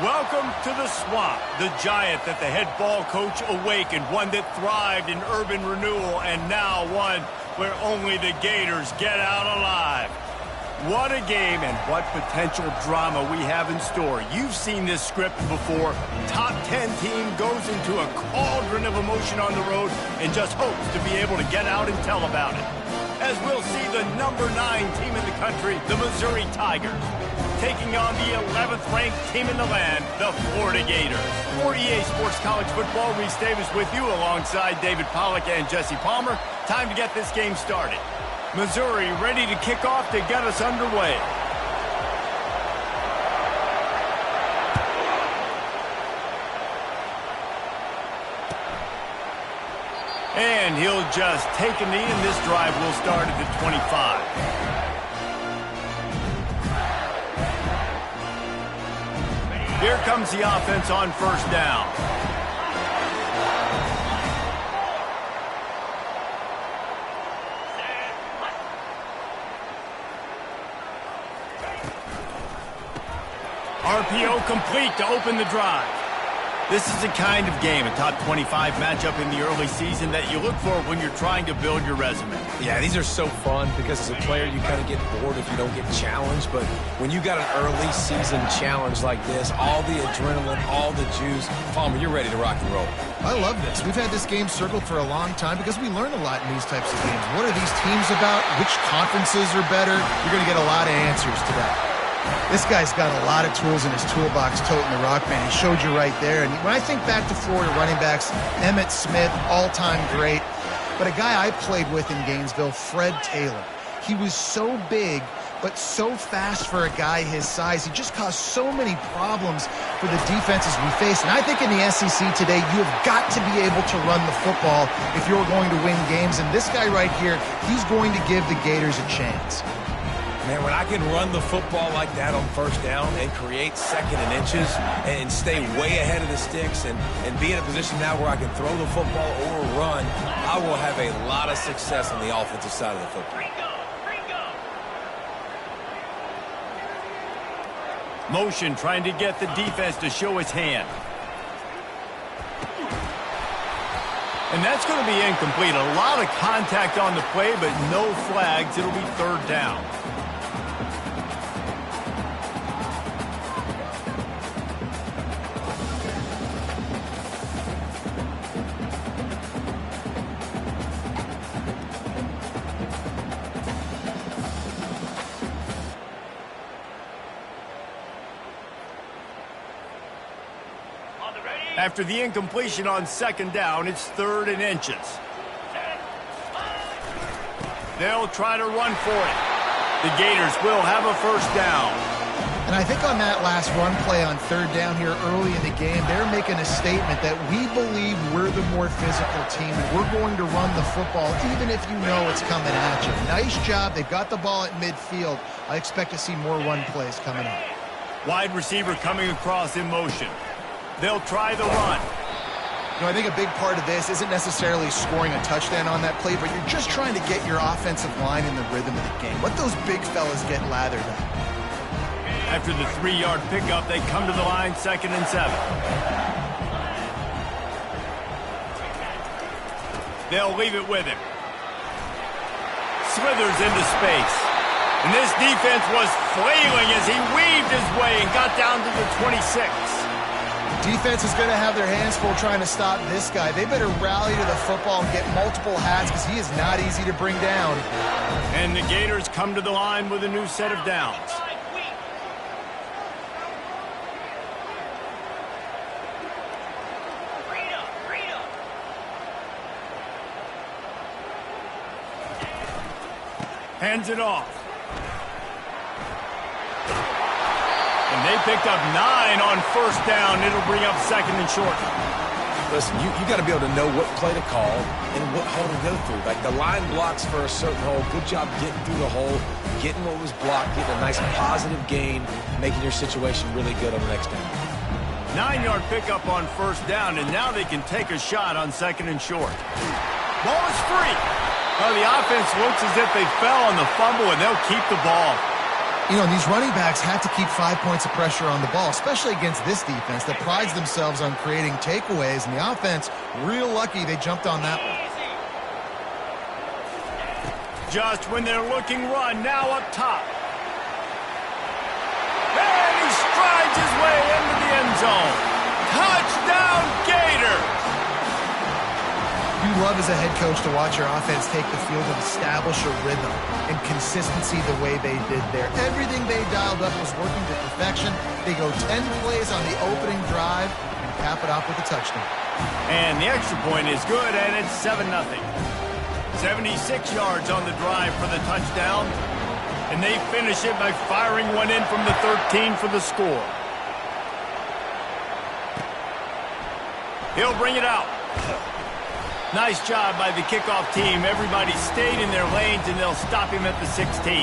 Welcome to the swamp, the giant that the head ball coach awakened, one that thrived in urban renewal, and now one where only the Gators get out alive. What a game and what potential drama we have in store. You've seen this script before. Top 10 team goes into a cauldron of emotion on the road and just hopes to be able to get out and tell about it. As we'll see the number 9 team in the country, the Missouri Tigers, taking on the 11th ranked team in the land, the Florida Gators. For EA Sports College Football, Reese Davis with you alongside David Pollack and Jesse Palmer. Time to get this game started. Missouri ready to kick off to get us underway. And he'll just take a knee, and this drive will start at the 25. Here comes the offense on first down. RPO complete to open the drive. This is the kind of game, a top 25 matchup in the early season, that you look for when you're trying to build your resume. Yeah, these are so fun because as a player you kind of get bored if you don't get challenged, but when you got an early season challenge like this, all the adrenaline, all the juice, Palmer, you're ready to rock and roll. I love this. We've had this game circled for a long time because we learn a lot in these types of games. What are these teams about? Which conferences are better? You're going to get a lot of answers to that. This guy's got a lot of tools in his toolbox toting the rock, man. He showed you right there. And when I think back to Florida running backs, Emmitt Smith, all-time great. But a guy I played with in Gainesville, Fred Taylor. He was so big, but so fast for a guy his size. He just caused so many problems for the defenses we face. And I think in the SEC today, you have got to be able to run the football if you're going to win games. And this guy right here, he's going to give the Gators a chance. Man, when I can run the football like that on first down and create second and inches and stay way ahead of the sticks and be in a position now where I can throw the football or run, I will have a lot of success on the offensive side of the football. Motion trying to get the defense to show his hand. And that's going to be incomplete. A lot of contact on the play, but no flags. It'll be third down. After the incompletion on second down, it's 3rd and inches. They'll try to run for it. The Gators will have a first down. And I think on that last run play on third down here early in the game, they're making a statement that we believe we're the more physical team and we're going to run the football even if you know it's coming at you. Nice job. They got the ball at midfield. I expect to see more run plays coming up. Wide receiver coming across in motion. They'll try the run. You know, I think a big part of this isn't necessarily scoring a touchdown on that play, but you're just trying to get your offensive line in the rhythm of the game. Let those big fellas get lathered up. After the 3-yard pickup, they come to the line, 2nd and 7. They'll leave it with him. Slithers into space. And this defense was flailing as he weaved his way and got down to the 26. Defense is going to have their hands full trying to stop this guy. They better rally to the football and get multiple hats because he is not easy to bring down. And the Gators come to the line with a new set of downs. Hands it off. And they picked up 9 on first down. It'll bring up 2nd and short. Listen, you got to be able to know what play to call and what hole to go through. Like the line blocks for a certain hole. Good job getting through the hole, getting what was blocked, getting a nice positive gain, making your situation really good on the next down. 9-yard pickup on first down, and now they can take a shot on 2nd and short. Ball is free. Well, the offense looks as if they fell on the fumble, and they'll keep the ball. You know, and these running backs have to keep 5 points of pressure on the ball, especially against this defense that prides themselves on creating takeaways, and the offense, real lucky they jumped on that one. Just when they're looking run, now up top. And he strides his way into the end zone. Touchdown, Gators! You love as a head coach to watch your offense take the field and establish a rhythm and consistency the way they did there. Everything they dialed up was working to perfection. They go 10 plays on the opening drive and cap it off with a touchdown. And the extra point is good, and it's 7-0. 76 yards on the drive for the touchdown. And they finish it by firing one in from the 13 for the score. He'll bring it out. Nice job by the kickoff team. Everybody stayed in their lanes, and they'll stop him at the 16.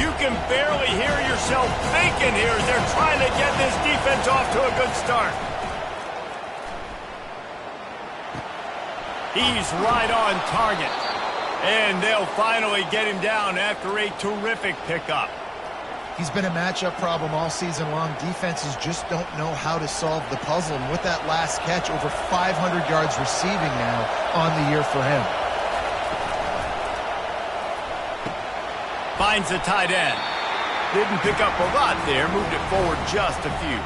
You can barely hear yourself thinking here as they're trying to get this defense off to a good start. He's right on target. And they'll finally get him down after a terrific pickup. He's been a matchup problem all season long. Defenses just don't know how to solve the puzzle. And with that last catch, over 500 yards receiving now on the year for him. Finds the tight end. Didn't pick up a lot there. Moved it forward just a few.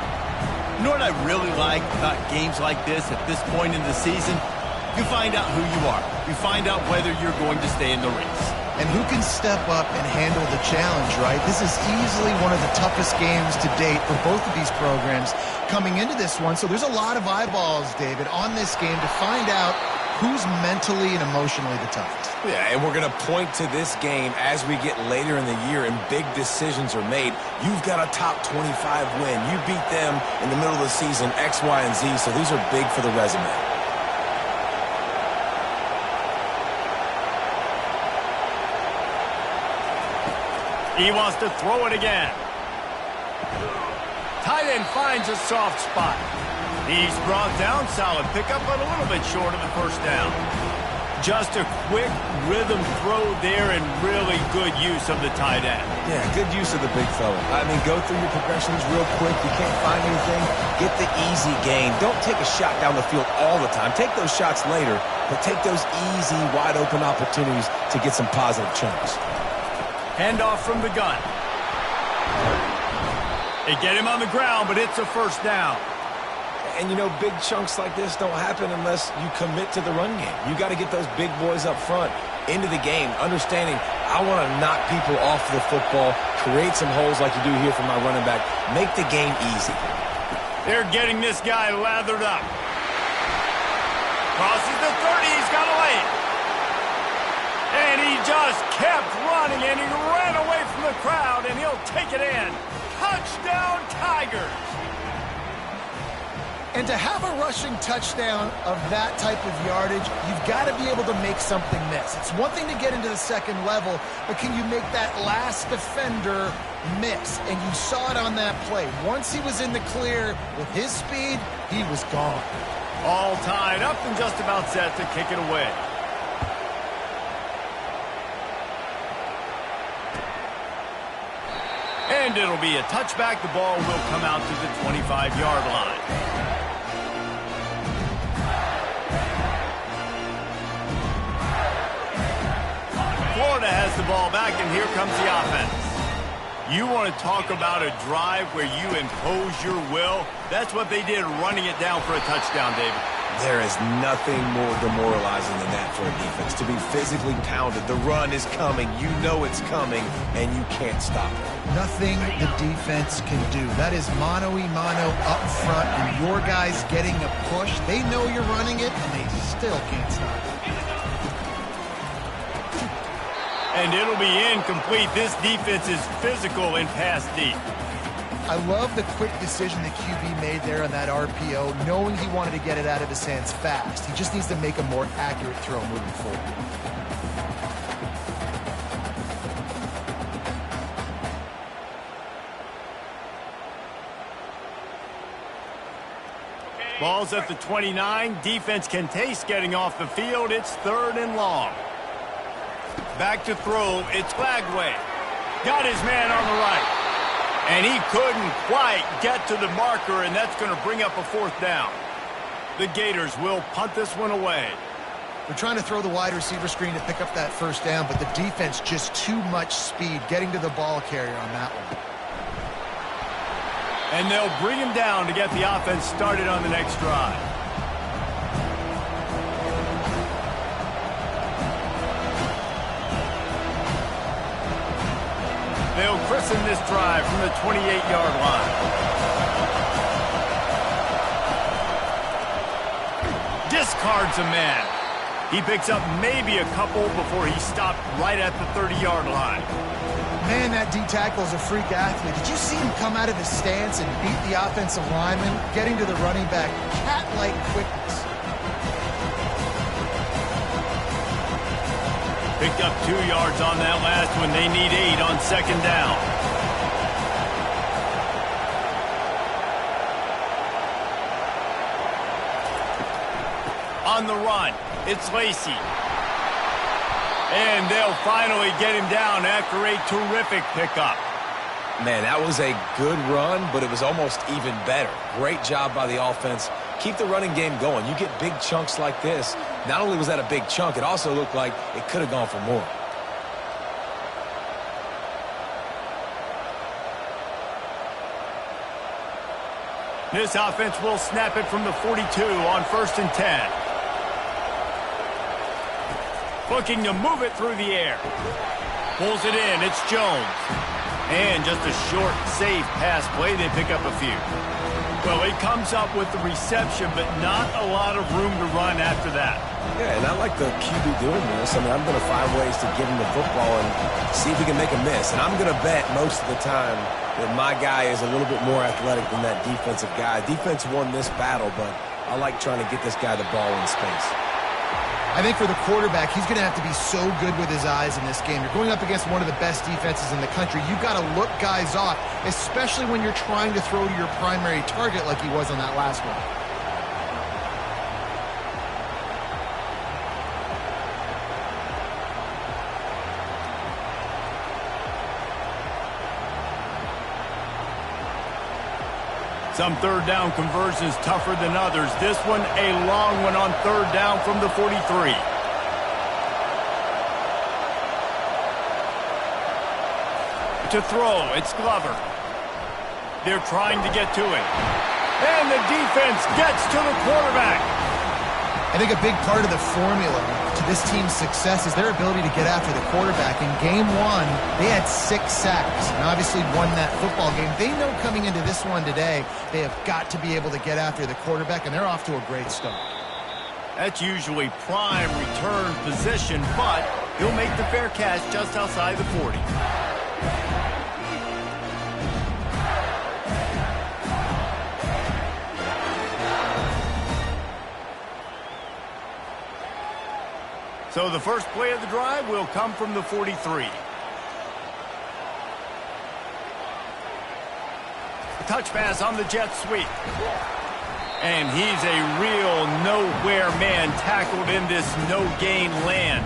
You know what I really like about games like this at this point in the season? You find out who you are. You find out whether you're going to stay in the race. And who can step up and handle the challenge, right? This is easily one of the toughest games to date for both of these programs coming into this one. So there's a lot of eyeballs, David, on this game to find out who's mentally and emotionally the toughest. Yeah, and we're going to point to this game as we get later in the year and big decisions are made. You've got a top 25 win. You beat them in the middle of the season, X, Y, and Z, so these are big for the resume. He wants to throw it again. Tight end finds a soft spot. He's brought down, solid pickup, but a little bit short of the first down. Just a quick rhythm throw there and really good use of the tight end. Yeah, good use of the big fella. I mean, go through your progressions real quick. You can't find anything. Get the easy gain. Don't take a shot down the field all the time. Take those shots later, but take those easy, wide-open opportunities to get some positive chunks. Handoff from the gun. They get him on the ground, but it's a first down. And, you know, big chunks like this don't happen unless you commit to the run game. You got to get those big boys up front into the game, understanding I want to knock people off the football, create some holes like you do here for my running back, make the game easy. They're getting this guy lathered up. Crosses the 30. He's got to lay it. And he just kept running, and he ran away from the crowd, and he'll take it in. Touchdown, Tigers! And to have a rushing touchdown of that type of yardage, you've got to be able to make something miss. It's one thing to get into the second level, but can you make that last defender miss? And you saw it on that play. Once he was in the clear with his speed, he was gone. All tied up and just about set to kick it away. And it'll be a touchback. The ball will come out to the 25-yard line. Florida has the ball back, and here comes the offense. You want to talk about a drive where you impose your will? That's what they did, running it down for a touchdown, David. There is nothing more demoralizing than that for a defense, to be physically pounded. The run is coming. You know it's coming, and you can't stop it. Nothing the defense can do. That is mano-a-mano up front, and your guys getting a push. They know you're running it, and they still can't stop it. And it'll be incomplete. This defense is physical and pass deep. I love the quick decision the QB made there on that RPO, knowing he wanted to get it out of his hands fast. He just needs to make a more accurate throw moving forward. Ball's at the 29. Defense can taste getting off the field. It's 3rd and long. Back to throw. It's Lagway. Got his man on the right. And he couldn't quite get to the marker, and that's going to bring up a 4th down. The Gators will punt this one away. We're trying to throw the wide receiver screen to pick up that 1st down, but the defense just too much speed getting to the ball carrier on that one. And they'll bring him down to get the offense started on the next drive. They'll christen this drive from the 28-yard line. Discards a man. He picks up maybe a couple before he stopped right at the 30-yard line. Man, that D-tackle is a freak athlete. Did you see him come out of his stance and beat the offensive lineman, getting to the running back? Cat-like quickness. Picked up 2 yards on that last one. They need 8 on 2nd down. On the run, it's Lacey. And they'll finally get him down after a terrific pickup. Man, that was a good run, but it was almost even better. Great job by the offense. Keep the running game going. You get big chunks like this. Not only was that a big chunk, it also looked like it could have gone for more. This offense will snap it from the 42 on 1st and 10. Looking to move it through the air. Pulls it in. It's Jones. And just a short, safe pass play. They pick up a few. Well, he comes up with the reception, but not a lot of room to run after that. Yeah, and I like the QB doing this. I mean, I'm going to find ways to give him the football and see if he can make a miss. And I'm going to bet most of the time that my guy is a little bit more athletic than that defensive guy. Defense won this battle, but I like trying to get this guy the ball in space. I think for the quarterback, he's going to have to be so good with his eyes in this game. You're going up against one of the best defenses in the country. You've got to look guys off, especially when you're trying to throw to your primary target like he was on that last one. Some 3rd down conversions tougher than others. This one, a long one on 3rd down from the 43. To throw, it's Glover. They're trying to get to it. And the defense gets to the quarterback. I think a big part of the formula to this team's success is their ability to get after the quarterback. In game 1, they had 6 sacks and obviously won that football game. They know coming into this one today, they have got to be able to get after the quarterback, and they're off to a great start. That's usually prime return position, but he'll make the fair catch just outside the 40. So the first play of the drive will come from the 43. Touch pass on the jet sweep. And he's a real nowhere man tackled in this no-gain land.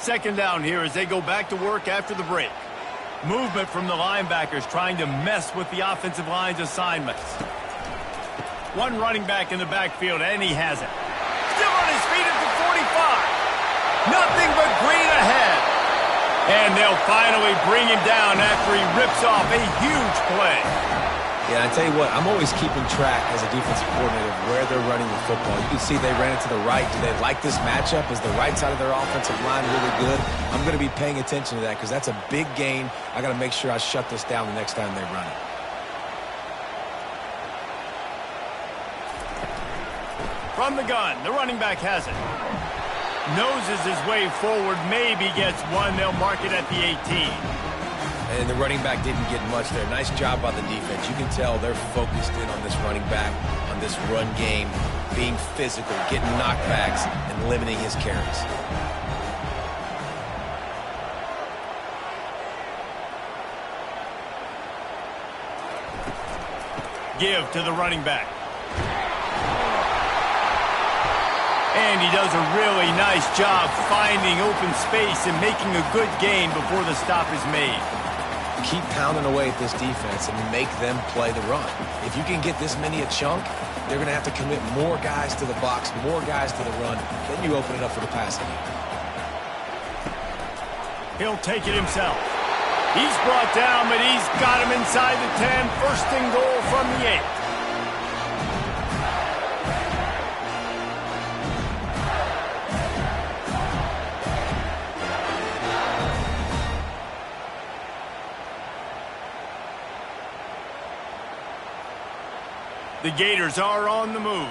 Second down here as they go back to work after the break. Movement from the linebackers trying to mess with the offensive line's assignments. One running back in the backfield, and he has it. Still on his feet at the 45. Nothing but green ahead. And they'll finally bring him down after he rips off a huge play. Yeah, I tell you what, I'm always keeping track as a defensive coordinator of where they're running the football. You can see they ran it to the right. Do they like this matchup? Is the right side of their offensive line really good? I'm going to be paying attention to that because that's a big gain. I got to make sure I shut this down the next time they run it. From the gun, the running back has it. Noses his way forward, maybe gets one. They'll mark it at the 18. And the running back didn't get much there. Nice job by the defense. You can tell they're focused in on this running back, on this run game, being physical, getting knockbacks, and limiting his carries. Give to the running back. And he does a really nice job finding open space and making a good gain before the stop is made. Keep pounding away at this defense and make them play the run. If you can get this many a chunk, they're going to have to commit more guys to the box, more guys to the run. Then you open it up for the passing game. He'll take it himself. He's brought down, but he's got him inside the 10. First and goal from the 8. The Gators are on the move.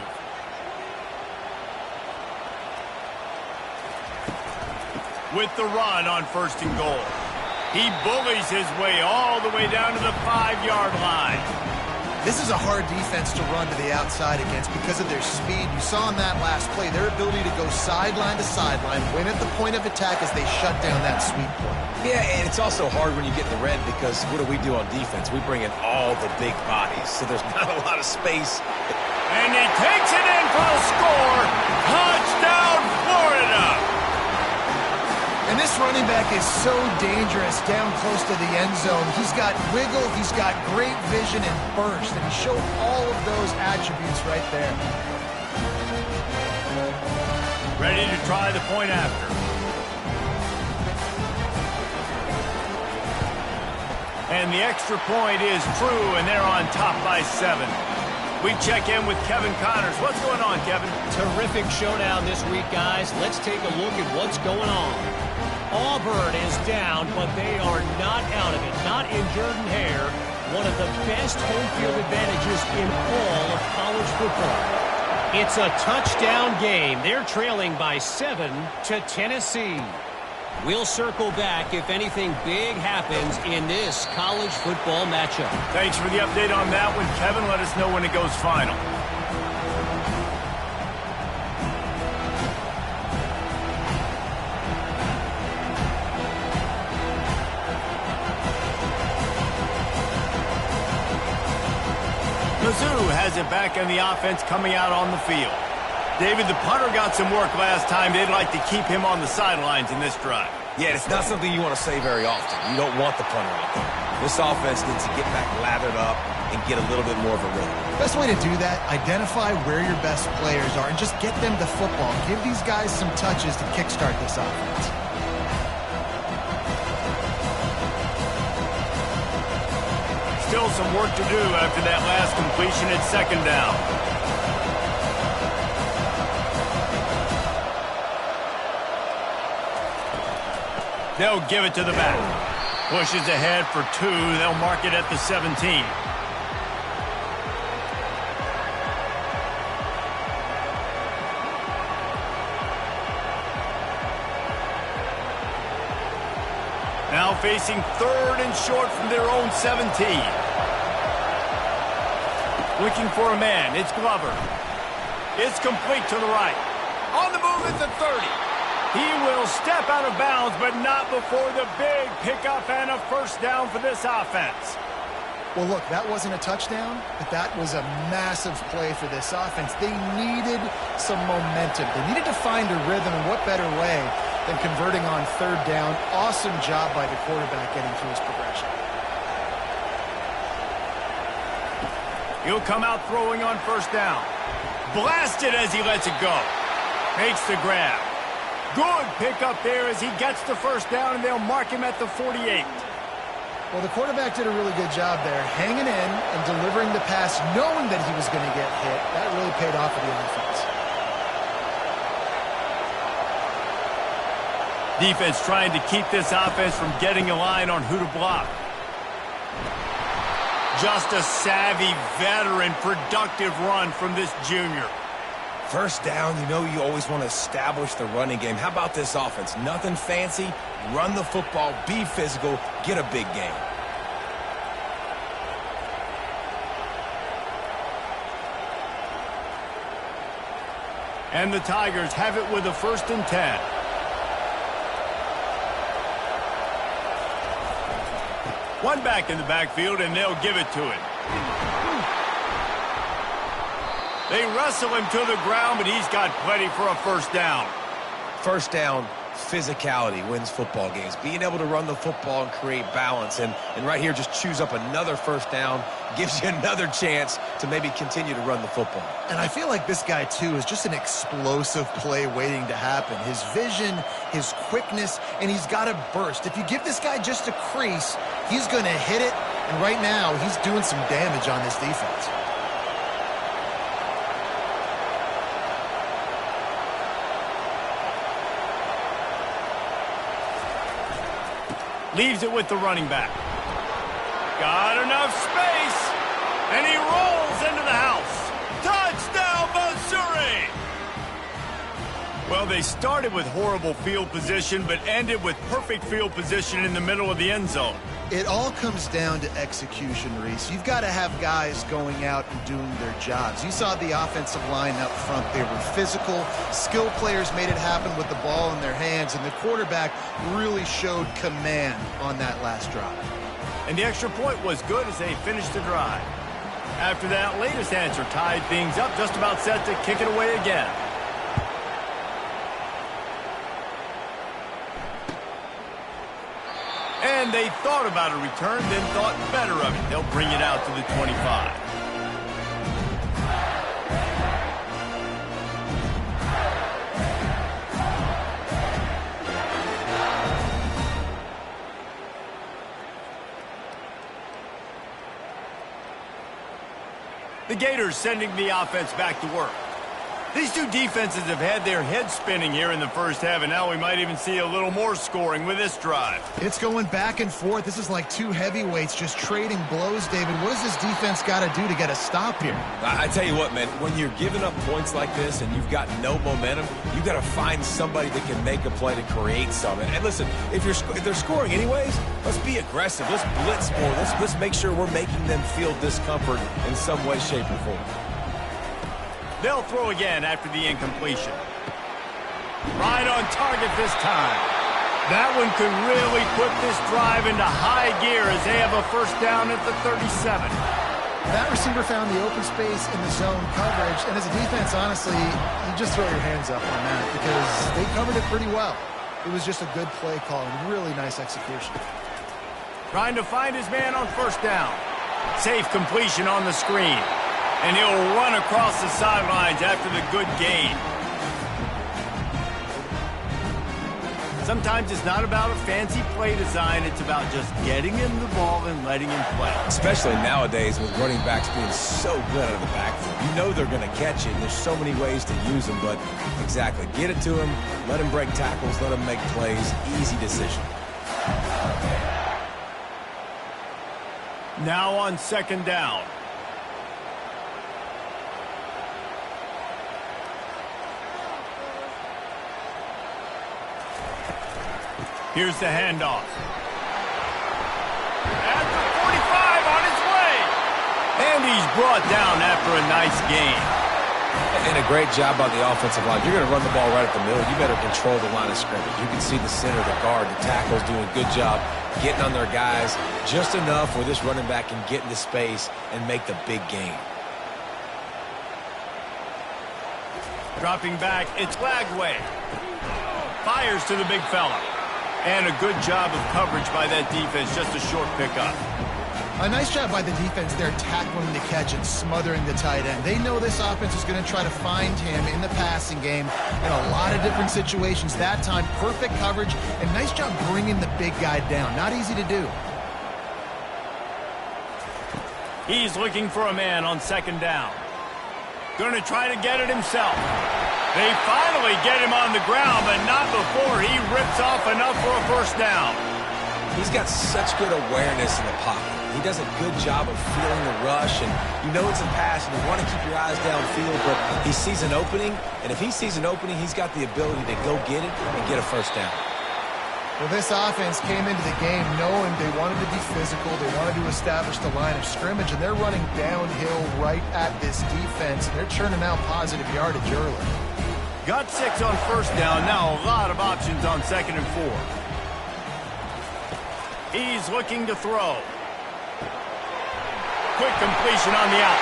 With the run on first and goal. He bullies his way all the way down to the 5-yard line. This is a hard defense to run to the outside against because of their speed. You saw in that last play their ability to go sideline to sideline, win at the point of attack as they shut down that sweep point. Yeah, and it's also hard when you get the red because what do we do on defense? We bring in all the big bodies, so there's not a lot of space. And he takes it in for a score. Touchdown, Florida! And this running back is so dangerous down close to the end zone. He's got wiggle, he's got great vision and burst, and he showed all of those attributes right there. Ready to try the point after. And the extra point is true, and they're on top by 7. We check in with Kevin Connors. What's going on, Kevin? Terrific showdown this week, guys. Let's take a look at what's going on. Auburn is down, but they are not out of it. Not in Jordan Hare, one of the best home field advantages in all of college football. It's a touchdown game. They're trailing by 7 to Tennessee. We'll circle back if anything big happens in this college football matchup. Thanks for the update on that one, Kevin. Let us know when it goes final. Mizzou has it back on the offense coming out on the field. David, the punter got some work last time. They'd like to keep him on the sidelines in this drive. Yeah, it's not something you want to say very often. You don't want the punter out there. This offense needs to get back lathered up and get a little bit more of a rhythm. Best way to do that, identify where your best players are and just get them the football. Give these guys some touches to kickstart this offense. Still some work to do after that last completion at second down. They'll give it to the back. Pushes ahead for 2. They'll mark it at the 17. Now facing 3rd and short from their own 17. Looking for a man. It's Glover. It's complete to the right. On the move at the 30. He will step out of bounds, but not before the big pickup and a first down for this offense. Well, look, that wasn't a touchdown, but that was a massive play for this offense. They needed some momentum. They needed to find a rhythm, and what better way than converting on 3rd down. Awesome job by the quarterback getting through his progression. He'll come out throwing on 1st down. Blasted as he lets it go. Makes the grab. Good pickup there as he gets the 1st down, and they'll mark him at the 48. Well, the quarterback did a really good job there, hanging in and delivering the pass, knowing that he was going to get hit. That really paid off for the offense. Defense trying to keep this offense from getting a line on who to block. Just a savvy, veteran, productive run from this junior. First down, you know you always want to establish the running game. How about this offense? Nothing fancy. Run the football, be physical, get a big gain. And the Tigers have it with a 1st and 10. One back in the backfield, and they'll give it to him. They wrestle him to the ground, but he's got plenty for a 1st down. First down, physicality wins football games. Being able to run the football and create balance. And right here, just choose up another 1st down. Gives you another chance to maybe continue to run the football. And I feel like this guy, too, is just an explosive play waiting to happen. His vision, his quickness, and he's got a burst. If you give this guy just a crease, he's going to hit it. And right now, he's doing some damage on this defense. Leaves it with the running back. Got enough space, and he rolls into the house. Touchdown, Missouri! Well, they started with horrible field position, but ended with perfect field position in the middle of the end zone. It all comes down to execution, Reese. You've got to have guys going out and doing their jobs. You saw the offensive line up front. They were physical. Skilled players made it happen with the ball in their hands, and the quarterback really showed command on that last drive. And the extra point was good as they finished the drive. After that latest answer tied things up, just about set to kick it away again. And they thought about a return, then thought better of it. They'll bring it out to the 25. The Gators sending the offense back to work. These two defenses have had their heads spinning here in the first half, and now we might even see a little more scoring with this drive. It's going back and forth. This is like two heavyweights just trading blows, David. What does this defense got to do to get a stop here? I tell you what, man, when you're giving up points like this and you've got no momentum, you've got to find somebody that can make a play to create something. And listen, if they're scoring anyways, let's be aggressive. Let's blitz more. Let's make sure we're making them feel discomfort in some way, shape, or form. They'll throw again after the incompletion. Right on target this time. That one could really put this drive into high gear as they have a 1st down at the 37. That receiver found the open space in the zone coverage, and as a defense, honestly, you just throw your hands up on that because they covered it pretty well. It was just a good play call and really nice execution. Trying to find his man on 1st down. Safe completion on the screen. And he'll run across the sidelines after the good gain. Sometimes it's not about a fancy play design. It's about just getting him the ball and letting him play. Especially nowadays with running backs being so good out of the backfield. You know they're going to catch it, and there's so many ways to use them. But exactly, get it to him, let him break tackles, let him make plays. Easy decision. Now on 2nd down. Here's the handoff. At the 45 on his way. And he's brought down after a nice gain. And a great job by the offensive line. You're going to run the ball right at the middle. You better control the line of scrimmage. You can see the center, the guard, the tackles doing a good job getting on their guys just enough where this running back can get into space and make the big gain. Dropping back, it's Lagway. Fires to the big fella. And a good job of coverage by that defense, just a short pickup. A nice job by the defense there, tackling the catch and smothering the tight end. They know this offense is going to try to find him in the passing game in a lot of different situations. That time, perfect coverage, and nice job bringing the big guy down. Not easy to do. He's looking for a man on 2nd down. Going to try to get it himself. They finally get him on the ground, but not before he rips off enough for a 1st down. He's got such good awareness in the pocket. He does a good job of feeling the rush, and you know it's a pass, and you want to keep your eyes downfield, but he sees an opening, and if he sees an opening, he's got the ability to go get it and get a first down. Well, this offense came into the game knowing they wanted to be physical, they wanted to establish the line of scrimmage, and they're running downhill right at this defense, and they're churning out positive yardage early. Got 6 on first down. Now a lot of options on 2nd and 4. He's looking to throw. Quick completion on the out.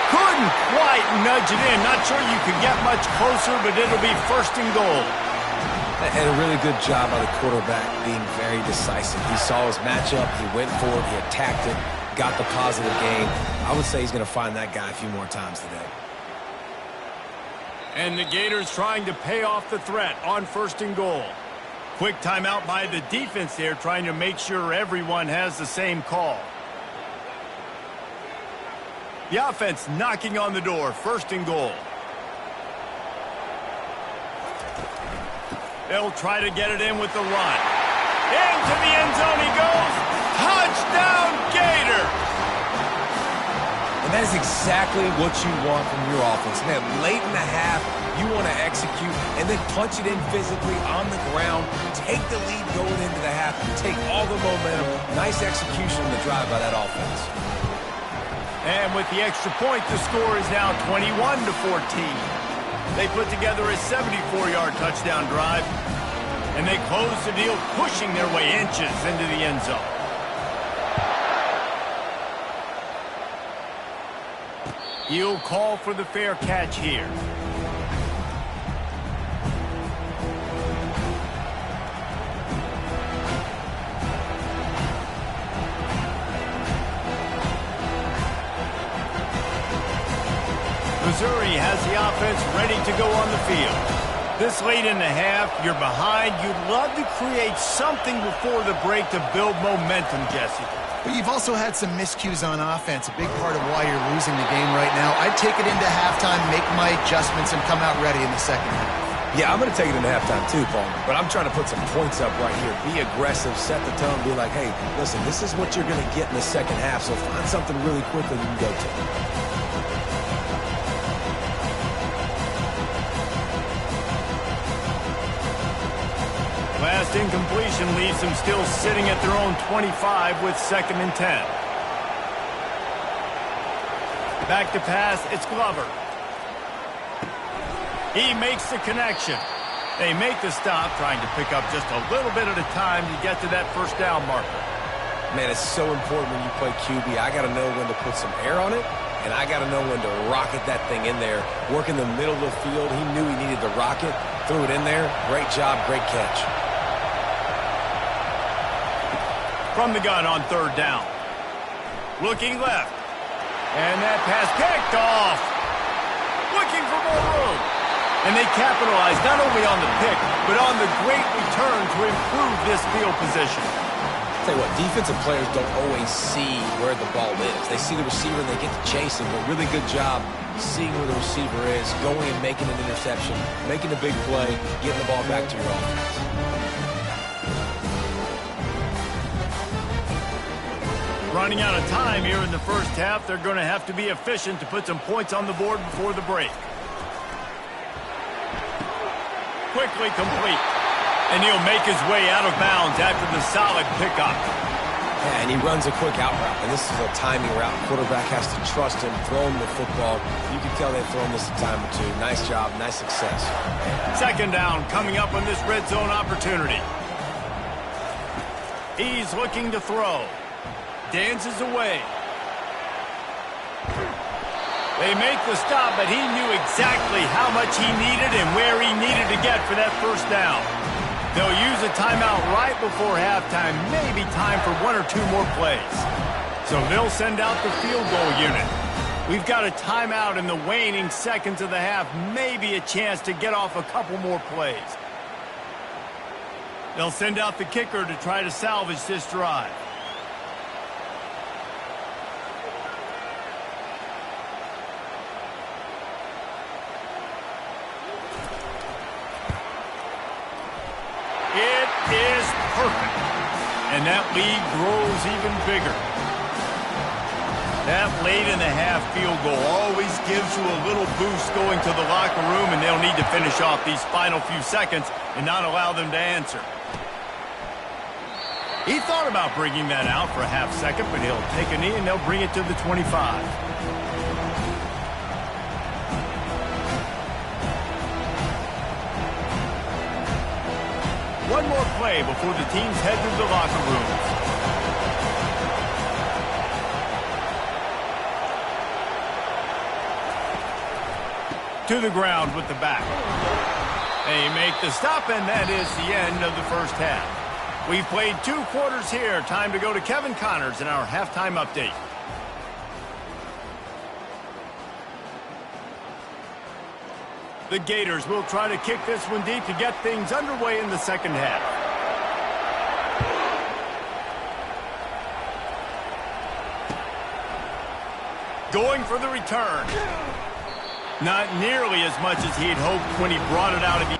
Couldn't quite nudge it in. Not sure you could get much closer, but it'll be 1st and goal. And a really good job by the quarterback being very decisive. He saw his matchup, he went for it, he attacked it, got the positive gain. I would say he's going to find that guy a few more times today. And the Gators trying to pay off the threat on 1st and goal. Quick timeout by the defense there, trying to make sure everyone has the same call. The offense knocking on the door, 1st and goal. They'll try to get it in with the run. Into the end zone he goes. Touchdown, Gator! And that is exactly what you want from your offense. Man, late in the half, you want to execute and then punch it in physically on the ground, take the lead going into the half, take all the momentum. Nice execution on the drive by that offense. And with the extra point, the score is now 21-14. They put together a 74-yard touchdown drive, and they close the deal, pushing their way inches into the end zone. He'll call for the fair catch here. Missouri has the offense ready to go on the field. This late in the half, you're behind. You'd love to create something before the break to build momentum, Jesse. But you've also had some miscues on offense, a big part of why you're losing the game right now. I'd take it into halftime, make my adjustments, and come out ready in the second half. Yeah, I'm going to take it into halftime too, Paul. But I'm trying to put some points up right here. Be aggressive, set the tone, be like, hey, listen, this is what you're going to get in the second half, so find something really quickly you can go to. Last incompletion leaves them still sitting at their own 25 with 2nd and 10. Back to pass, it's Glover. He makes the connection. They make the stop, trying to pick up just a little bit at a time to get to that 1st down marker. Man, it's so important when you play QB. I got to know when to put some air on it, and I got to know when to rocket that thing in there. Work in the middle of the field. He knew he needed to rocket, threw it in there. Great job, great catch. From the gun on 3rd down. Looking left. And that pass picked off. Looking for more room. And they capitalize not only on the pick, but on the great return to improve this field position. Tell you what, defensive players don't always see where the ball is. They see the receiver and they get to chase him. But really good job seeing where the receiver is, going and making an interception, making a big play, getting the ball back to your offense. Running out of time here in the 1st half. They're going to have to be efficient to put some points on the board before the break. Quickly complete. And he'll make his way out of bounds after the solid pickup. Yeah, and he runs a quick out route, and this is a timing route. Quarterback has to trust him, throw him the football. You can tell they've thrown this a time or two. Nice job, nice success. 2nd down coming up on this red zone opportunity. He's looking to throw. Dances away. They make the stop, but he knew exactly how much he needed and where he needed to get for that 1st down. They'll use a timeout right before halftime, maybe time for 1 or 2 more plays. So they'll send out the field goal unit. We've got a timeout in the waning seconds of the half, maybe a chance to get off a couple more plays. They'll send out the kicker to try to salvage this drive. It is perfect. And that lead grows even bigger. That late-in-the-half field goal always gives you a little boost going to the locker room, and they'll need to finish off these final few seconds and not allow them to answer. He thought about bringing that out for a half second, but he'll take a knee and they'll bring it to the 25. One more play before the teams head to the locker rooms. To the ground with the back. They make the stop, and that is the end of the first half. We've played 2 quarters here. Time to go to Kevin Connors in our halftime update. The Gators will try to kick this one deep to get things underway in the second half. Going for the return. Not nearly as much as he had hoped when he brought it out of the...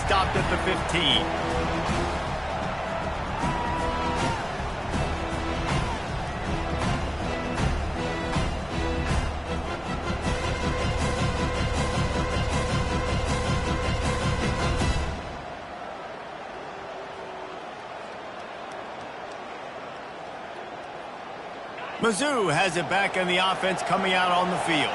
Stopped at the 15. Mizzou has it back in the offense coming out on the field.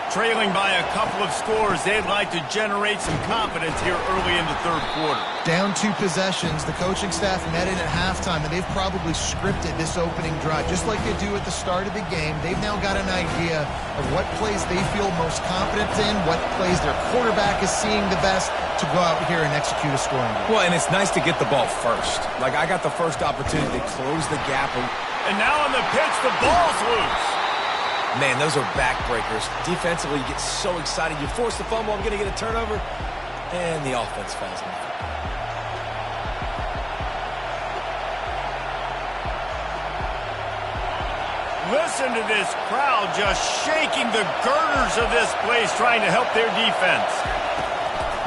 Trailing by a couple of scores, they'd like to generate some confidence here early in the third quarter. Down 2 possessions, the coaching staff met in at halftime, and they've probably scripted this opening drive. Just like they do at the start of the game, they've now got an idea of what plays they feel most confident in, what plays their quarterback is seeing the best to go out here and execute a scoring game. Well, and it's nice to get the ball first. Like, I got the first opportunity to close the gap. And now on the pitch, the ball's loose. Man, those are backbreakers. Defensively, you get so excited. You force the fumble, I'm going to get a turnover, and the offense fouls me. Listen to this crowd just shaking the girders of this place, trying to help their defense.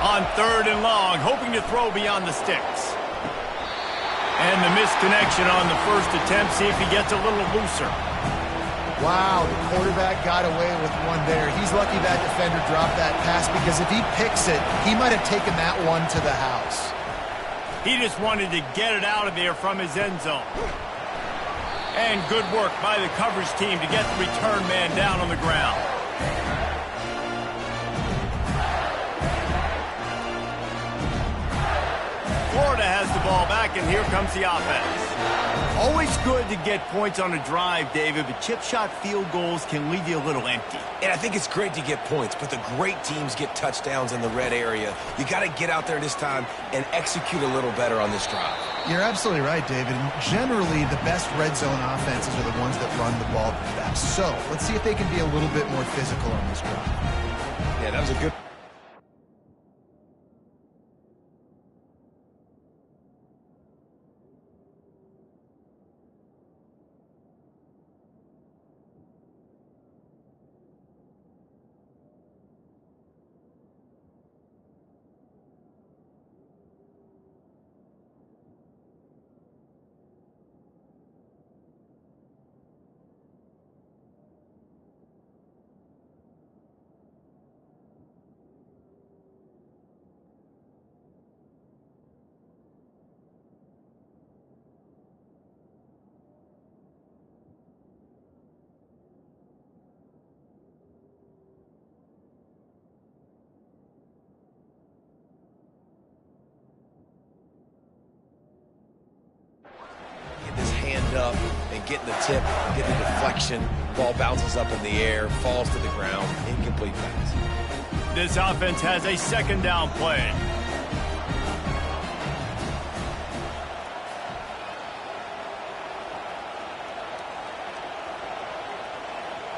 On 3rd and long, hoping to throw beyond the sticks. And the misconnection on the first attempt. See if he gets a little looser. Wow, the quarterback got away with one there. He's lucky that defender dropped that pass, because if he picks it, he might have taken that one to the house. He just wanted to get it out of there from his end zone. And good work by the coverage team to get the return man down on the ground. Florida has the ball back, and here comes the offense. Always good to get points on a drive, David, but chip shot field goals can leave you a little empty. And I think it's great to get points, but the great teams get touchdowns in the red area. You got to get out there this time and execute a little better on this drive. You're absolutely right, David. And generally, the best red zone offenses are the ones that run the ball the best. So let's see if they can be a little bit more physical on this drive. Yeah, that was a good... and getting the tip, getting the deflection. Ball bounces up in the air, falls to the ground, incomplete pass. This offense has a second down play.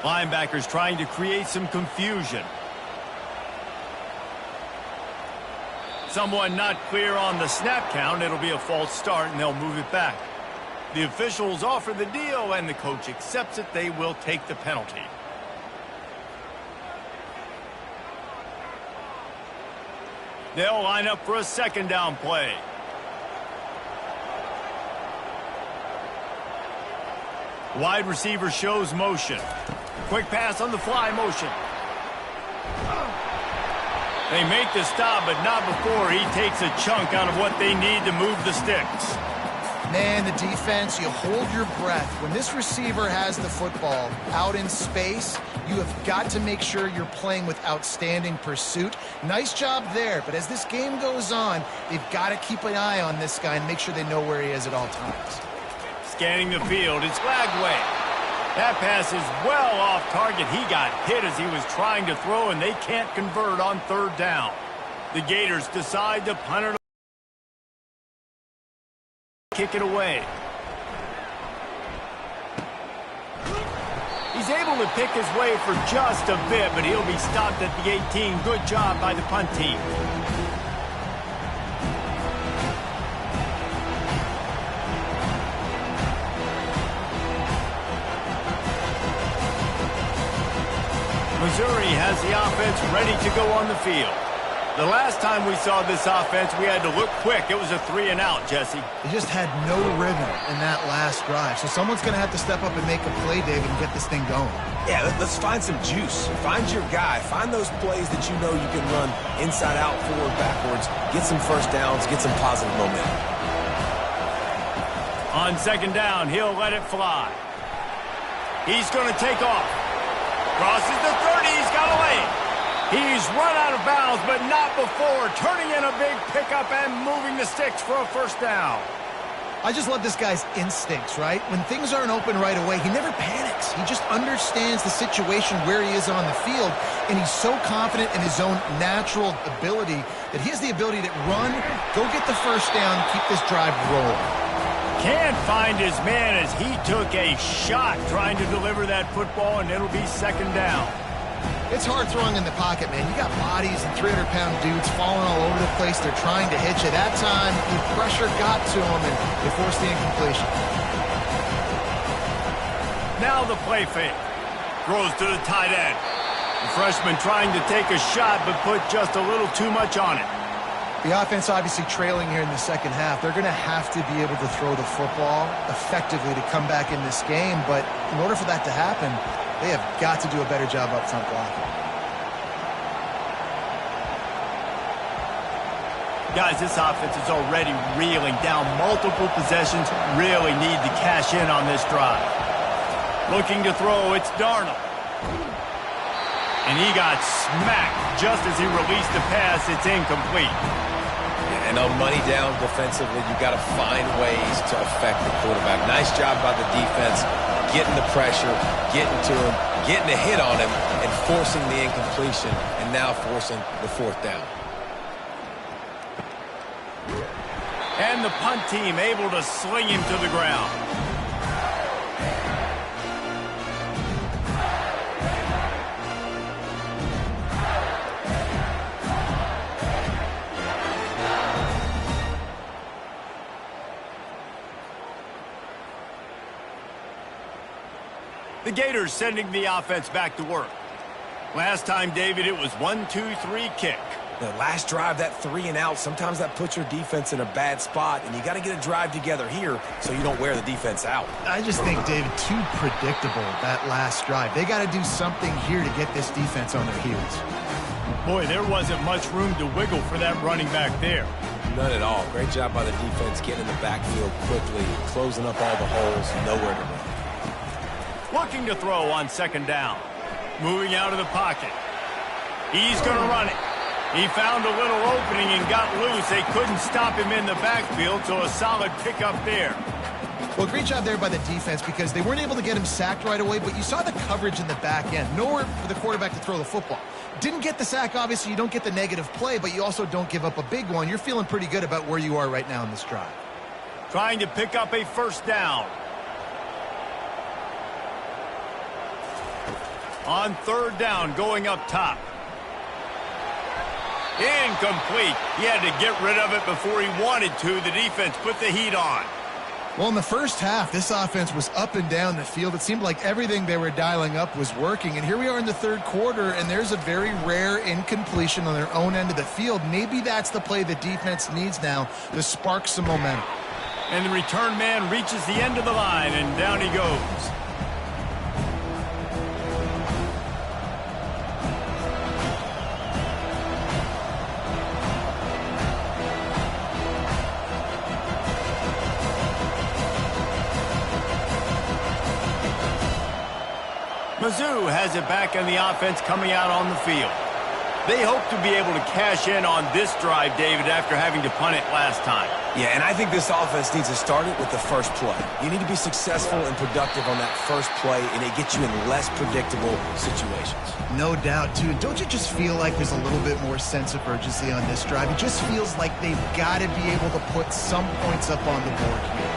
Linebackers trying to create some confusion. Someone not clear on the snap count. It'll be a false start, and they'll move it back. The officials offer the deal, and the coach accepts it. They will take the penalty. They'll line up for a second down play. Wide receiver shows motion. Quick pass on the fly motion. They make the stop, but not before he takes a chunk out of what they need to move the sticks. Man, the defense, you hold your breath. When this receiver has the football out in space, you have got to make sure you're playing with outstanding pursuit. Nice job there, but as this game goes on, they've got to keep an eye on this guy and make sure they know where he is at all times. Scanning the field, it's Lagway. That pass is well off target. He got hit as he was trying to throw, and they can't convert on third down. The Gators decide to punt it. Kick it away. He's able to pick his way for just a bit, but he'll be stopped at the 18. Good job by the punt team. Missouri has the offense ready to go on the field. The last time we saw this offense, we had to look quick. It was a 3-and-out, Jesse. They just had no rhythm in that last drive. So someone's going to have to step up and make a play, David, and get this thing going. Yeah, let's find some juice. Find your guy. Find those plays that you know you can run inside out, forward, backwards. Get some first downs. Get some positive momentum. On second down, he'll let it fly. He's going to take off. Crosses the 30. He's got away. He's run out of bounds, but not before turning in a big pickup and moving the sticks for a first down. I just love this guy's instincts, right? When things aren't open right away, he never panics. He just understands the situation where he is on the field, and he's so confident in his own natural ability that he has the ability to run, go get the first down, keep this drive rolling. Can't find his man as he took a shot trying to deliver that football, and it'll be second down. It's hard throwing in the pocket, man. You got bodies and 300-pound dudes falling all over the place. They're trying to hit you. That time, the pressure got to him, and they forced the incompletion. Now the play fake. Throws to the tight end. The freshman trying to take a shot, but put just a little too much on it. The offense obviously trailing here in the second half. They're going to have to be able to throw the football effectively to come back in this game, but in order for that to happen, they have got to do a better job up front blocking. Guys, this offense is already reeling down multiple possessions. Really need to cash in on this drive. Looking to throw, it's Darnold. And he got smacked just as he released the pass. It's incomplete. And on money down defensively, you got to find ways to affect the quarterback. Nice job by the defense, getting the pressure, getting to him, getting a hit on him, and forcing the incompletion, and now forcing the fourth down. And the punt team able to sling him to the ground. The Gators sending the offense back to work. Last time, David, it was 1-2-3 kick. The last drive, that 3-and-out, sometimes that puts your defense in a bad spot, and you got to get a drive together here so you don't wear the defense out. I just think, David, too predictable, that last drive. They got to do something here to get this defense on their heels. Boy, there wasn't much room to wiggle for that running back there. None at all. Great job by the defense getting in the backfield quickly, closing up all the holes, nowhere to run. Looking to throw on second down. Moving out of the pocket. He's going to run it. He found a little opening and got loose. They couldn't stop him in the backfield, so a solid pickup there. Well, great job there by the defense because they weren't able to get him sacked right away, but you saw the coverage in the back end. Nowhere for the quarterback to throw the football. Didn't get the sack, obviously. You don't get the negative play, but you also don't give up a big one. You're feeling pretty good about where you are right now in this drive. Trying to pick up a first down. On third down, going up top. Incomplete. He had to get rid of it before he wanted to. The defense put the heat on. Well, in the first half, this offense was up and down the field. It seemed like everything they were dialing up was working. And here we are in the third quarter, and there's a very rare incompletion on their own end of the field. Maybe that's the play the defense needs now to spark some momentum. And the return man reaches the end of the line, and down he goes. Mizzou has it back on the offense coming out on the field. They hope to be able to cash in on this drive, David, after having to punt it last time. Yeah, and I think this offense needs to start it with the first play. You need to be successful and productive on that first play, and it gets you in less predictable situations. No doubt, too. Don't you just feel like there's a little bit more sense of urgency on this drive? It just feels like they've got to be able to put some points up on the board here.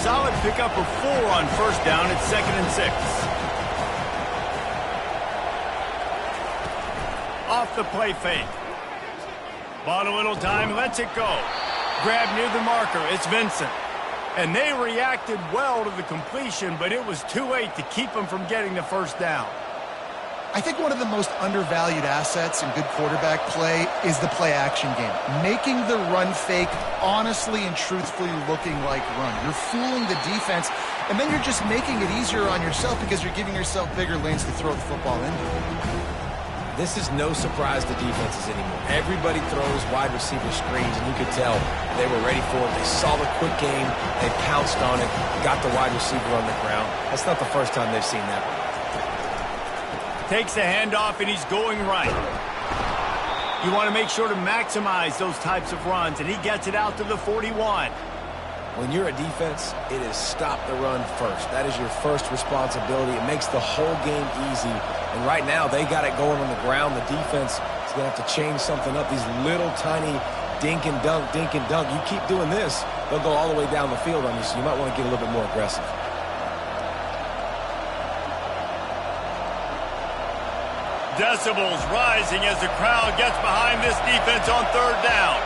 Solid pickup of 4 on first down at 2nd and 6. Off the play fake. Bought a little time, lets it go. Grab near the marker, it's Vincent. And they reacted well to the completion, but it was too late to keep them from getting the first down. I think one of the most undervalued assets in good quarterback play is the play-action game. Making the run fake honestly and truthfully looking like run. You're fooling the defense, and then you're just making it easier on yourself because you're giving yourself bigger lanes to throw the football into. This is no surprise to defenses anymore. Everybody throws wide receiver screens, and you could tell they were ready for it. They saw the quick game. They pounced on it, got the wide receiver on the ground. That's not the first time they've seen that one. Takes the handoff, and he's going right. You want to make sure to maximize those types of runs, and he gets it out to the 41. When you're a defense, it is stop the run first. That is your first responsibility. It makes the whole game easy. And right now, they got it going on the ground. The defense is going to have to change something up. These little tiny dink and dunk, dink and dunk. You keep doing this, they'll go all the way down the field on you, so you might want to get a little bit more aggressive. Decibels rising as the crowd gets behind this defense on third down.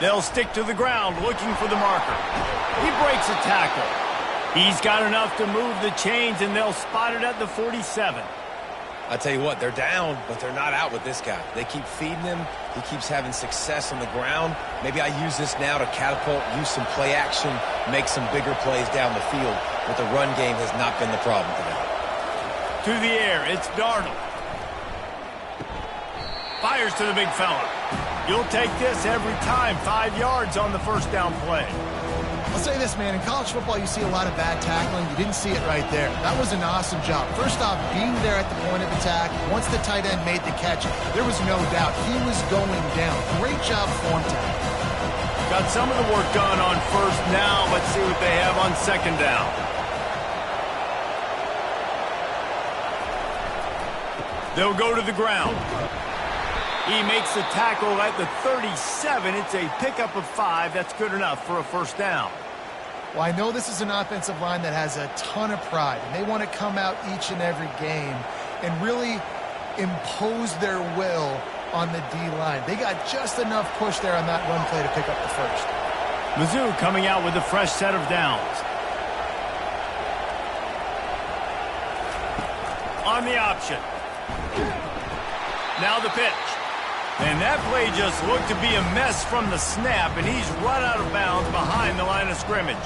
They'll stick to the ground looking for the marker. He breaks a tackle. He's got enough to move the chains, and they'll spot it at the 47. I tell you what, they're down, but they're not out with this guy. They keep feeding him. He keeps having success on the ground. Maybe I use this now to catapult, use some play action, make some bigger plays down the field. But the run game has not been the problem today. To the air, it's Darnold. Fires to the big fella. You'll take this every time. 5 yards on the first down play. I'll say this, man. In college football, you see a lot of bad tackling. You didn't see it right there. That was an awesome job. First off, being there at the point of attack. Once the tight end made the catch, there was no doubt he was going down. Great job form tackle. Got some of the work done on first. Now let's see what they have on second down. They'll go to the ground. He makes the tackle at the 37. It's a pickup of 5. That's good enough for a first down. Well, I know this is an offensive line that has a ton of pride, and they want to come out each and every game and really impose their will on the D-line. They got just enough push there on that run play to pick up the first. Mizzou coming out with a fresh set of downs. On the option. Now the pitch. And that play just looked to be a mess from the snap, and he's run out of bounds behind the line of scrimmage.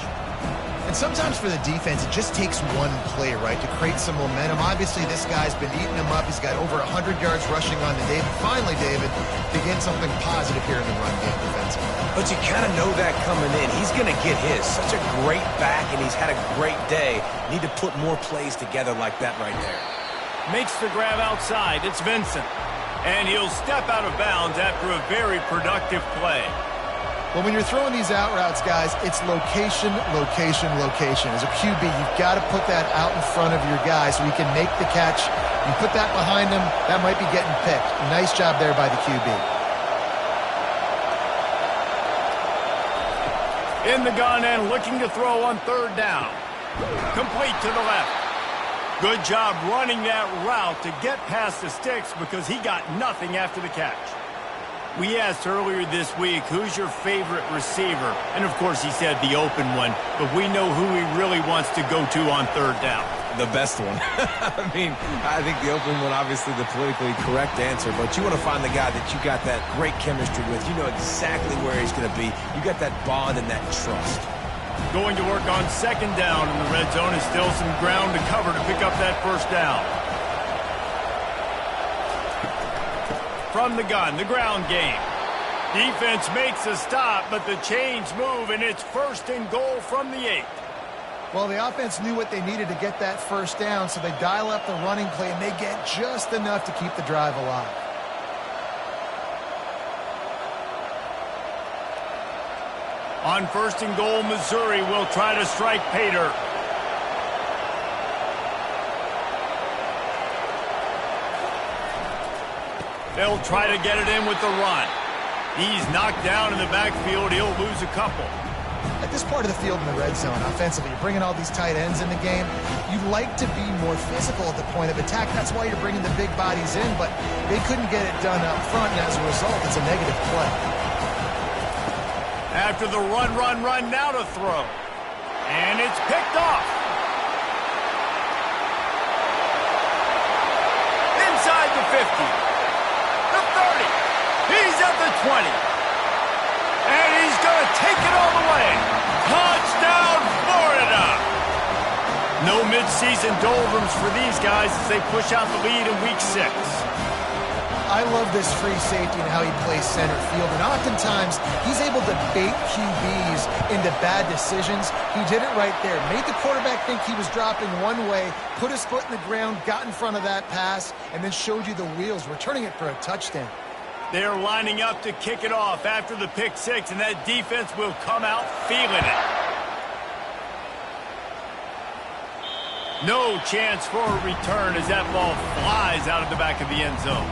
And sometimes for the defense, it just takes one play, right, to create some momentum. Obviously, this guy's been eating him up. He's got over 100 yards rushing on the day. But finally, David, to get something positive here in the run game defensively. But you kind of know that coming in. He's going to get his. Such a great back, and he's had a great day. Need to put more plays together like that right there. Makes the grab outside. It's Vincent. And he'll step out of bounds after a very productive play. Well, when you're throwing these out routes, guys, it's location, location, location. As a QB, you've got to put that out in front of your guy so he can make the catch. You put that behind him, that might be getting picked. Nice job there by the QB. In the gun and looking to throw on third down. Complete to the left. Good job running that route to get past the sticks because he got nothing after the catch. We asked earlier this week, who's your favorite receiver? And, of course, he said the open one, but we know who he really wants to go to on third down. The best one. I mean, I think the open one, obviously the politically correct answer, but you want to find the guy that you got that great chemistry with. You know exactly where he's going to be. You got that bond and that trust. Going to work on second down in the red zone is still some ground to cover to pick up that first down. From the gun, the ground game. Defense makes a stop, but the chains move, and it's first and goal from the 8. Well, the offense knew what they needed to get that first down, so they dial up the running play, and they get just enough to keep the drive alive. On first and goal, Missouri will try to strike pay dirt. They'll try to get it in with the run. He's knocked down in the backfield. He'll lose a couple. At this part of the field in the red zone, offensively, you're bringing all these tight ends in the game. You'd like to be more physical at the point of attack. That's why you're bringing the big bodies in, but they couldn't get it done up front, and as a result, it's a negative play. After the run, now to throw. And it's picked off. Inside the 50. The 30. He's at the 20. And he's going to take it all the way. Touchdown, Florida. No midseason doldrums for these guys as they push out the lead in week 6. I love this free safety and how he plays center field, and oftentimes he's able to bait QBs into bad decisions. He did it right there. Made the quarterback think he was dropping one way, put his foot in the ground, got in front of that pass, and then showed you the wheels, returning it for a touchdown. They're lining up to kick it off after the pick 6, and that defense will come out feeling it. No chance for a return as that ball flies out of the back of the end zone.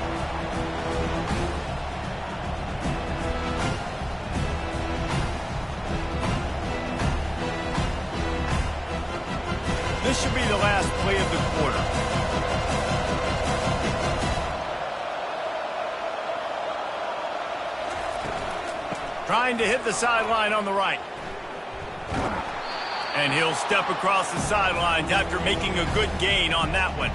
This should be the last play of the quarter. Trying to hit the sideline on the right. And he'll step across the sidelines after making a good gain on that one.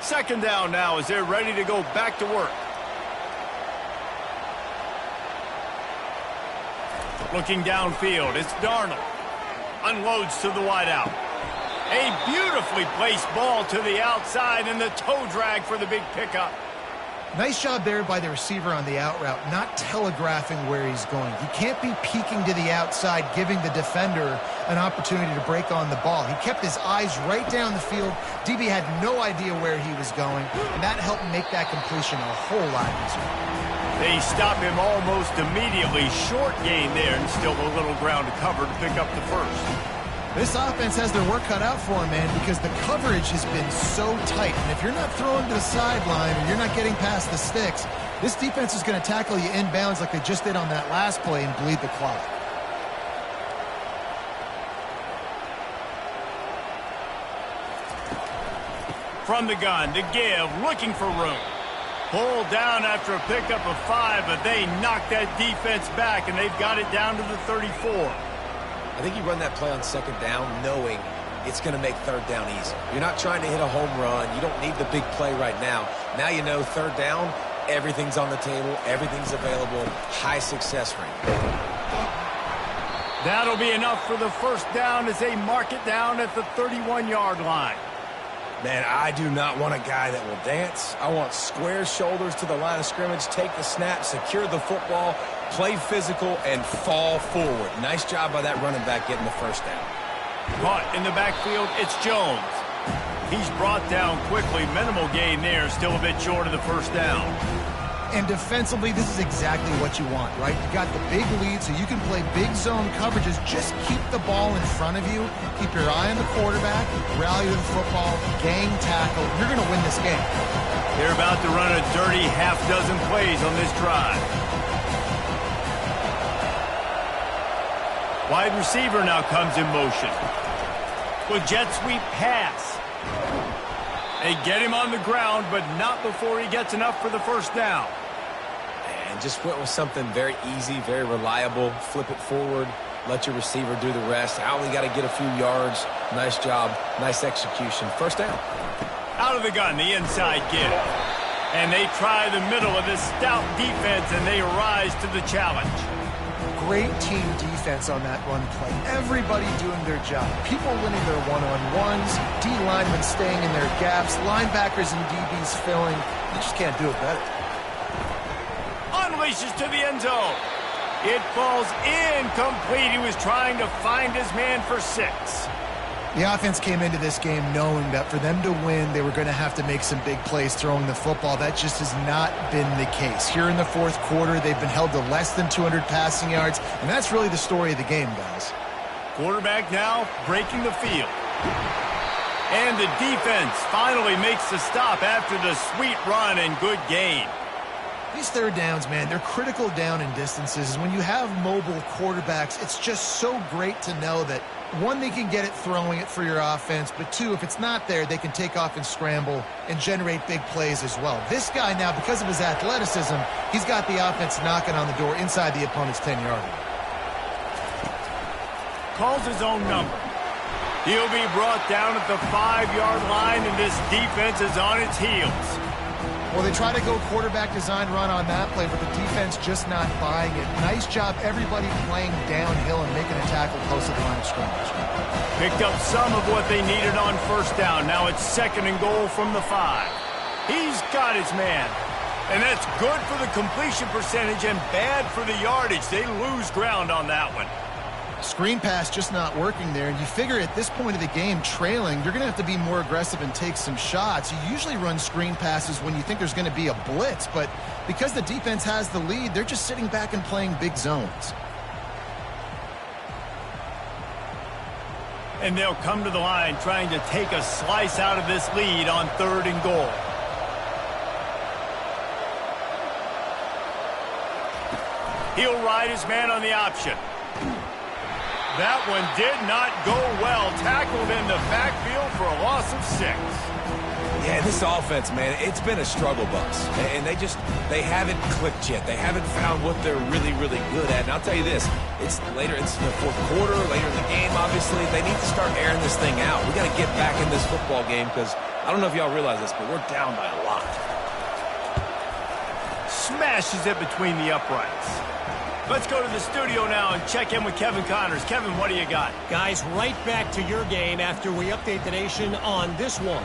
Second down now as they're ready to go back to work. Looking downfield, it's Darnold. Unloads to the wideout. A beautifully placed ball to the outside and the toe drag for the big pickup. Nice job there by the receiver on the out route, not telegraphing where he's going. He can't be peeking to the outside, giving the defender an opportunity to break on the ball. He kept his eyes right down the field. DB had no idea where he was going, and that helped make that completion a whole lot easier. They stop him almost immediately. Short gain there, and still a little ground to cover to pick up the first. This offense has their work cut out for them, man, because the coverage has been so tight. And if you're not throwing to the sideline or you're not getting past the sticks, this defense is going to tackle you inbounds like they just did on that last play and bleed the clock. From the gun, the give, looking for room. Pulled down after a pickup of 5, but they knocked that defense back, and they've got it down to the 34. I think you run that play on second down knowing it's going to make third down easy. You're not trying to hit a home run. You don't need the big play right now. Now you know third down, everything's on the table, everything's available, high success rate. That'll be enough for the first down as they mark it down at the 31-yard line. Man, I do not want a guy that will dance. I want square shoulders to the line of scrimmage, take the snap, secure the football, play physical, and fall forward. Nice job by that running back getting the first down. Caught in the backfield, it's Jones. He's brought down quickly. Minimal gain there, still a bit short of the first down. And defensively, this is exactly what you want, right? You got the big lead, so you can play big zone coverages. Just keep the ball in front of you. Keep your eye on the quarterback. Rally to the football. Gang tackle. You're going to win this game. They're about to run a dirty half-dozen plays on this drive. Wide receiver now comes in motion. Well, jet sweep pass. They get him on the ground, but not before he gets enough for the first down. And just went with something very easy, very reliable. Flip it forward. Let your receiver do the rest. I only got to get a few yards. Nice job. Nice execution. First down. Out of the gun, the inside give. And they try the middle of this stout defense, and they rise to the challenge. Great team defense on that run play. Everybody doing their job. People winning their one-on-ones. D linemen staying in their gaps. Linebackers and DBs filling. You just can't do it better. Unleashes to the end zone. It falls incomplete. He was trying to find his man for 6. The offense came into this game knowing that for them to win, they were going to have to make some big plays throwing the football. That just has not been the case. Here in the fourth quarter, they've been held to less than 200 passing yards, and that's really the story of the game, guys. Quarterback now breaking the field. And the defense finally makes the stop after the sweet run and good gain. These third downs, man, they're critical down in distances. When you have mobile quarterbacks, it's just so great to know that, one, they can get it throwing it for your offense, but two, if it's not there, they can take off and scramble and generate big plays as well. This guy now, because of his athleticism, he's got the offense knocking on the door inside the opponent's 10-yard line. Calls his own number. He'll be brought down at the 5-yard line, and this defense is on its heels. Well, they try to go quarterback design run on that play, but the defense just not buying it. Nice job, everybody playing downhill and making a tackle close to the line of scrimmage. Picked up some of what they needed on first down. Now it's 2nd and goal from the 5. He's got his man. And that's good for the completion percentage and bad for the yardage. They lose ground on that one. Screen pass just not working there, and you figure at this point of the game, trailing, you're going to have to be more aggressive and take some shots. You usually run screen passes when you think there's going to be a blitz, but because the defense has the lead, they're just sitting back and playing big zones. And they'll come to the line trying to take a slice out of this lead on 3rd and goal. He'll ride his man on the option. That one did not go well. Tackled in the backfield for a loss of 6. Yeah, this offense, man, it's been a struggle bus. And they haven't clicked yet. They haven't found what they're really, really good at. And I'll tell you this, it's the fourth quarter, later in the game, obviously. They need to start airing this thing out. We got to get back in this football game because I don't know if y'all realize this, but we're down by a lot. Smashes it between the uprights. Let's go to the studio now and check in with Kevin Connors. Kevin, what do you got? Guys, right back to your game after we update the nation on this one.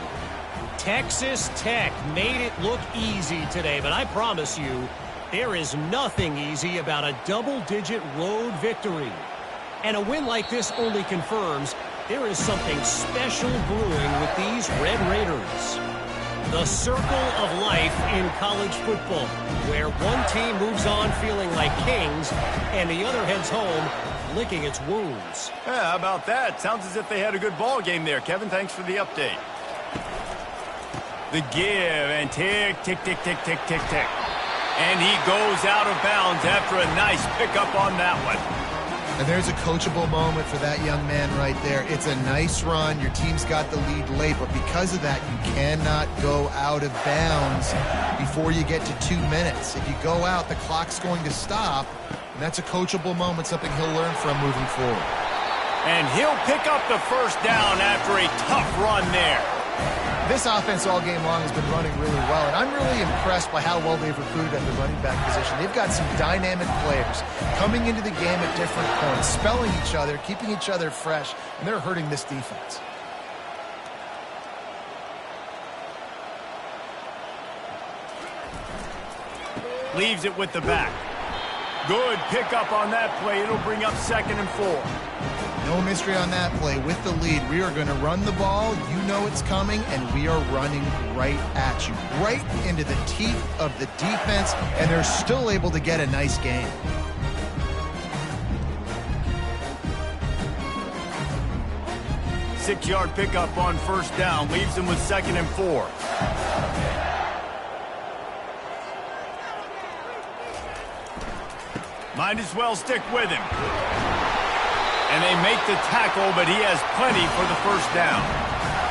Texas Tech made it look easy today, but I promise you, there is nothing easy about a double-digit road victory. And a win like this only confirms there is something special brewing with these Red Raiders. The circle of life in college football, where one team moves on feeling like kings and the other heads home licking its wounds. Yeah, how about that? Sounds as if they had a good ball game there. Kevin, thanks for the update. The give, and tick, tick, tick, tick, tick, tick, tick. And he goes out of bounds after a nice pickup on that one. And there's a coachable moment for that young man right there. It's a nice run. Your team's got the lead late, but because of that, you cannot go out of bounds before you get to 2 minutes. If you go out, the clock's going to stop, and that's a coachable moment, something he'll learn from moving forward. And he'll pick up the first down after a tough run there. This offense all game long has been running really well, and I'm really impressed by how well they've recruited at the running back position. They've got some dynamic players coming into the game at different points, spelling each other, keeping each other fresh, and they're hurting this defense. Leaves it with the back. Good pickup on that play. It'll bring up 2nd and 4. No mystery on that play. With the lead, we are going to run the ball. You know it's coming, and we are running right at you, right into the teeth of the defense, and they're still able to get a nice gain. Six-yard pickup on 1st down. Leaves them with 2nd and 4. Might as well stick with him. And they make the tackle, but he has plenty for the 1st down.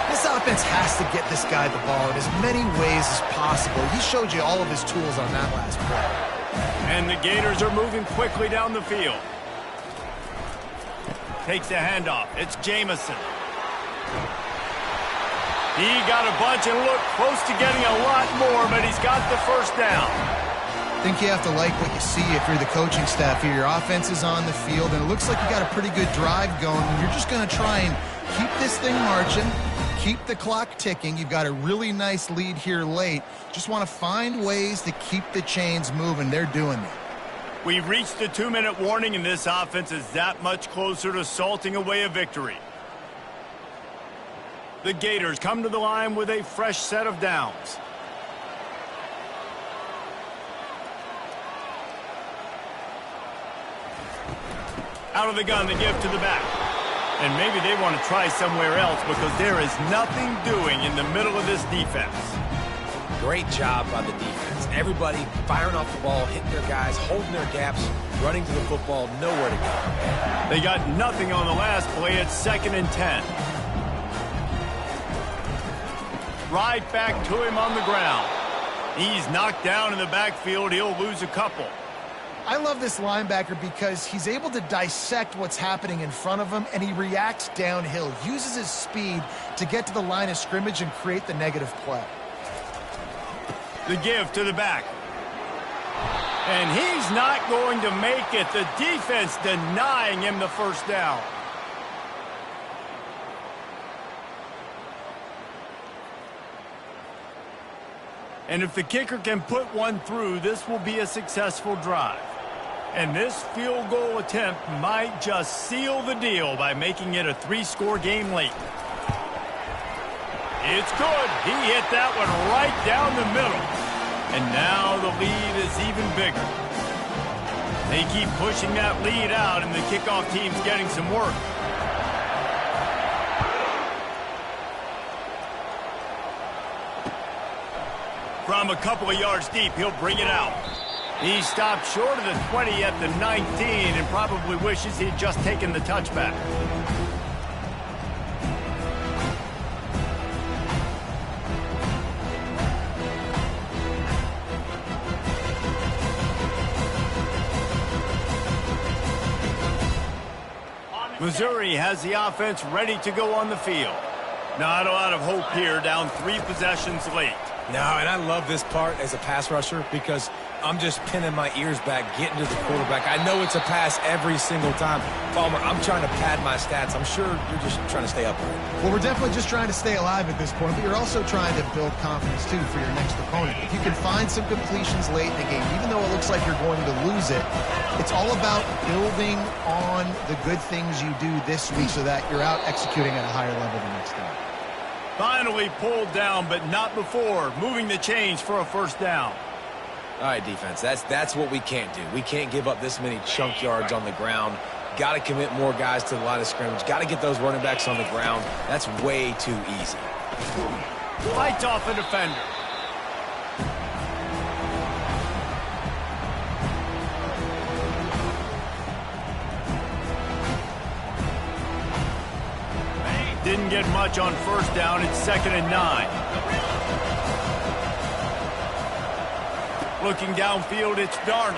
This offense has to get this guy the ball in as many ways as possible. He showed you all of his tools on that last play. And the Gators are moving quickly down the field. Takes the handoff. It's Jamison. He got a bunch and looked close to getting a lot more, but he's got the 1st down. I think you have to like what you see if you're the coaching staff here. Your offense is on the field, and it looks like you got a pretty good drive going. You're just going to try and keep this thing marching, keep the clock ticking. You've got a really nice lead here late. Just want to find ways to keep the chains moving. They're doing that. We've reached the 2-minute warning, and this offense is that much closer to salting away a victory. The Gators come to the line with a fresh set of downs. Out of the gun, the give to the back. And maybe they want to try somewhere else because there is nothing doing in the middle of this defense. Great job by the defense. Everybody firing off the ball, hitting their guys, holding their gaps, running to the football, nowhere to go. They got nothing on the last play. It's 2nd and 10. Right back to him on the ground. He's knocked down in the backfield. He'll lose a couple. I love this linebacker because he's able to dissect what's happening in front of him, and he reacts downhill, uses his speed to get to the line of scrimmage and create the negative play. The give to the back. And he's not going to make it. The defense denying him the 1st down. And if the kicker can put one through, this will be a successful drive. And this field goal attempt might just seal the deal by making it a 3-score game late. It's good. He hit that one right down the middle. And now the lead is even bigger. They keep pushing that lead out, and the kickoff team's getting some work. From a couple of yards deep, he'll bring it out. He stopped short of the 20 at the 19 and probably wishes he'd just taken the touchback. Missouri has the offense ready to go on the field. Not a lot of hope here, down 3 possessions late. No, and I love this part as a pass rusher because I'm just pinning my ears back, getting to the quarterback. I know it's a pass every single time. Palmer, I'm trying to pad my stats. I'm sure you're just trying to stay upright. Well, we're definitely just trying to stay alive at this point, but you're also trying to build confidence, too, for your next opponent. If you can find some completions late in the game, even though it looks like you're going to lose it, it's all about building on the good things you do this week so that you're out executing at a higher level the next time. Finally pulled down, but not before. Moving the chains for a 1st down. All right, defense, that's what we can't do. We can't give up this many chunk yards on the ground. Got to commit more guys to the line of scrimmage. Got to get those running backs on the ground. That's way too easy. Fights off a defender. Didn't get much on 1st down. It's 2nd and 9. Looking downfield, it's Darnold.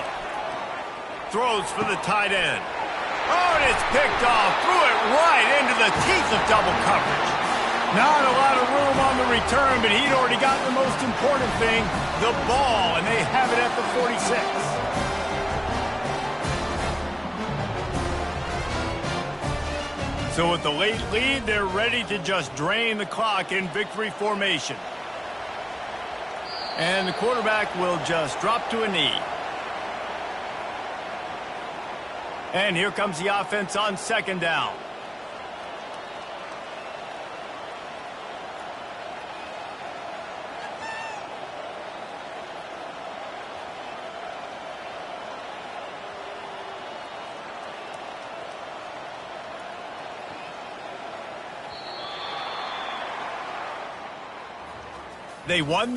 Throws for the tight end. Oh, and it's picked off. Threw it right into the teeth of double coverage. Not a lot of room on the return, but he'd already got the most important thing, the ball, and they have it at the 46. So with the late lead, they're ready to just drain the clock in victory formation. And the quarterback will just drop to a knee. And here comes the offense on second down. They won